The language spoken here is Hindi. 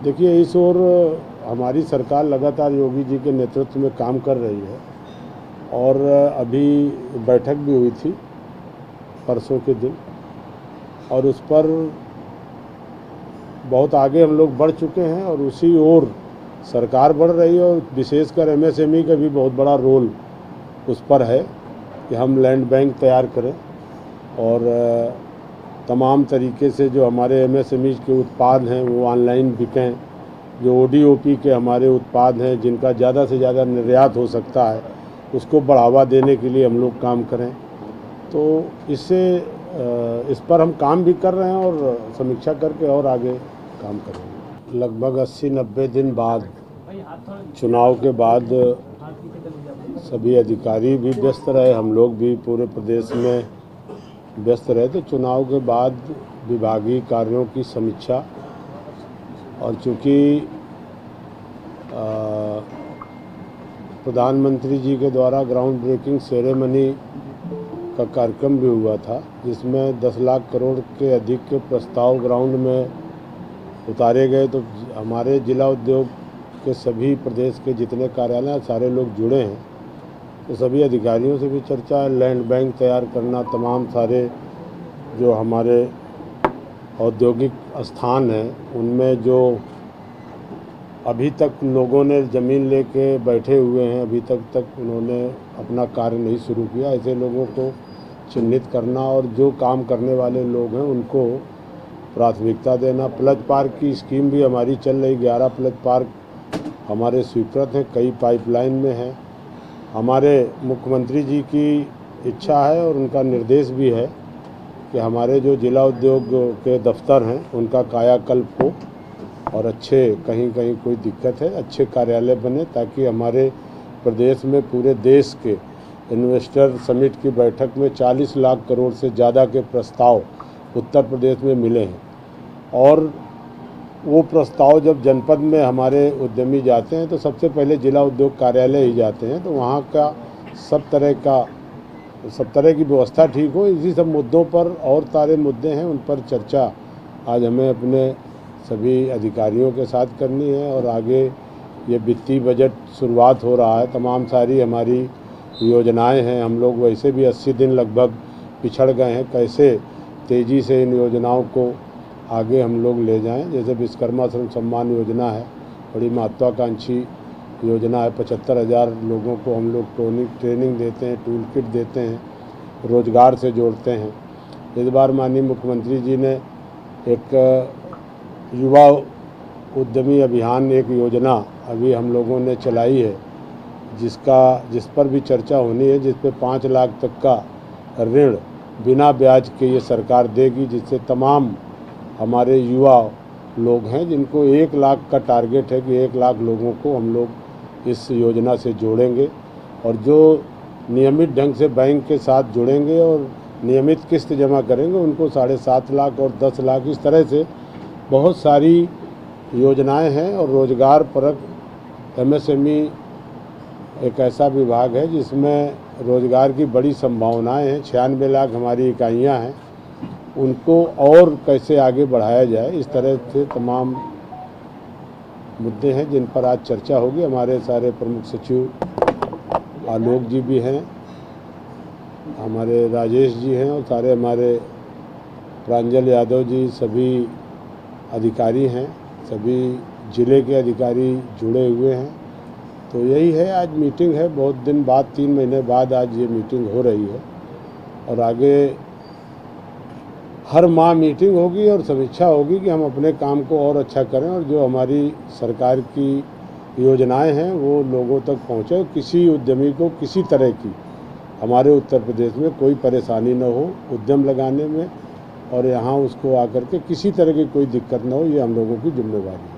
देखिए, इस ओर हमारी सरकार लगातार योगी जी के नेतृत्व में काम कर रही है और अभी बैठक भी हुई थी परसों के दिन और उस पर बहुत आगे हम लोग बढ़ चुके हैं और उसी ओर सरकार बढ़ रही है और विशेषकर एमएसएमई का भी बहुत बड़ा रोल उस पर है कि हम लैंड बैंक तैयार करें और तमाम तरीके से जो हमारे एमएसएमई के उत्पाद हैं वो ऑनलाइन बिकें, जो ओडीओपी के हमारे उत्पाद हैं जिनका ज़्यादा से ज़्यादा निर्यात हो सकता है उसको बढ़ावा देने के लिए हम लोग काम करें। तो इससे इस पर हम काम भी कर रहे हैं और समीक्षा करके और आगे काम करेंगे। लगभग 80-90 दिन बाद चुनाव के बाद सभी अधिकारी भी व्यस्त रहे, हम लोग भी पूरे प्रदेश में व्यस्त रहे, तो चुनाव के बाद विभागीय कार्यों की समीक्षा और चूँकि प्रधानमंत्री जी के द्वारा ग्राउंड ब्रेकिंग सेरेमनी का कार्यक्रम भी हुआ था जिसमें 10 लाख करोड़ के अधिक के प्रस्ताव ग्राउंड में उतारे गए, तो हमारे जिला उद्योग के सभी प्रदेश के जितने कार्यालय सारे लोग जुड़े हैं, तो सभी अधिकारियों से भी चर्चा, लैंड बैंक तैयार करना, तमाम सारे जो हमारे औद्योगिक स्थान हैं उनमें जो अभी तक लोगों ने ज़मीन लेके बैठे हुए हैं, अभी तक उन्होंने अपना कार्य नहीं शुरू किया, ऐसे लोगों को चिन्हित करना और जो काम करने वाले लोग हैं उनको प्राथमिकता देना। प्लज पार्क की स्कीम भी हमारी चल रही, 11 प्लज पार्क हमारे स्वीकृत हैं, कई पाइपलाइन में हैं। हमारे मुख्यमंत्री जी की इच्छा है और उनका निर्देश भी है कि हमारे जो जिला उद्योग के दफ्तर हैं उनका कायाकल्प हो और अच्छे, कहीं कहीं कोई दिक्कत है, अच्छे कार्यालय बने ताकि हमारे प्रदेश में पूरे देश के इन्वेस्टर समिट की बैठक में 40 लाख करोड़ से ज़्यादा के प्रस्ताव उत्तर प्रदेश में मिले हैं और वो प्रस्ताव जब जनपद में हमारे उद्यमी जाते हैं तो सबसे पहले जिला उद्योग कार्यालय ही जाते हैं, तो वहाँ का सब तरह की व्यवस्था ठीक हो। इसी सब मुद्दों पर और सारे मुद्दे हैं, उन पर चर्चा आज हमें अपने सभी अधिकारियों के साथ करनी है और आगे ये वित्तीय बजट शुरुआत हो रहा है, तमाम सारी हमारी योजनाएं हैं, हम लोग वैसे भी 80 दिन लगभग पिछड़ गए हैं, कैसे तेज़ी से इन योजनाओं को आगे हम लोग ले जाएं। जैसे विश्वकर्मा श्रम सम्मान योजना है, बड़ी महत्वाकांक्षी योजना है, 75,000 लोगों को हम लोग ट्रेनिंग देते हैं, टूल किट देते हैं, रोज़गार से जोड़ते हैं। इस बार माननीय मुख्यमंत्री जी ने एक युवा उद्यमी अभियान, एक योजना अभी हम लोगों ने चलाई है जिस पर भी चर्चा होनी है, जिस पे 5 लाख तक का ऋण बिना ब्याज के ये सरकार देगी, जिससे तमाम हमारे युवा लोग हैं जिनको 1 लाख का टारगेट है कि 1 लाख लोगों को हम लोग इस योजना से जोड़ेंगे और जो नियमित ढंग से बैंक के साथ जुड़ेंगे और नियमित किस्त जमा करेंगे उनको 7.5 लाख और 10 लाख, इस तरह से बहुत सारी योजनाएं हैं। और रोज़गार परक एमएसएमई एक ऐसा विभाग है जिसमें रोज़गार की बड़ी संभावनाएं हैं, 96 लाख हमारी इकाइयां हैं, उनको और कैसे आगे बढ़ाया जाए, इस तरह से तमाम मुद्दे हैं जिन पर आज चर्चा होगी। हमारे सारे प्रमुख सचिव आलोक जी भी हैं, हमारे राजेश जी हैं और सारे हमारे प्रांजल यादव जी, सभी अधिकारी हैं, सभी ज़िले के अधिकारी जुड़े हुए हैं। तो यही है, आज मीटिंग है, बहुत दिन बाद, 3 महीने बाद आज ये मीटिंग हो रही है और आगे हर माह मीटिंग होगी और समीक्षा होगी कि हम अपने काम को और अच्छा करें और जो हमारी सरकार की योजनाएं हैं वो लोगों तक पहुंचे, किसी उद्यमी को किसी तरह की हमारे उत्तर प्रदेश में कोई परेशानी न हो उद्यम लगाने में और यहाँ उसको आकर के किसी तरह की कोई दिक्कत न हो, ये हम लोगों की जिम्मेदारी है।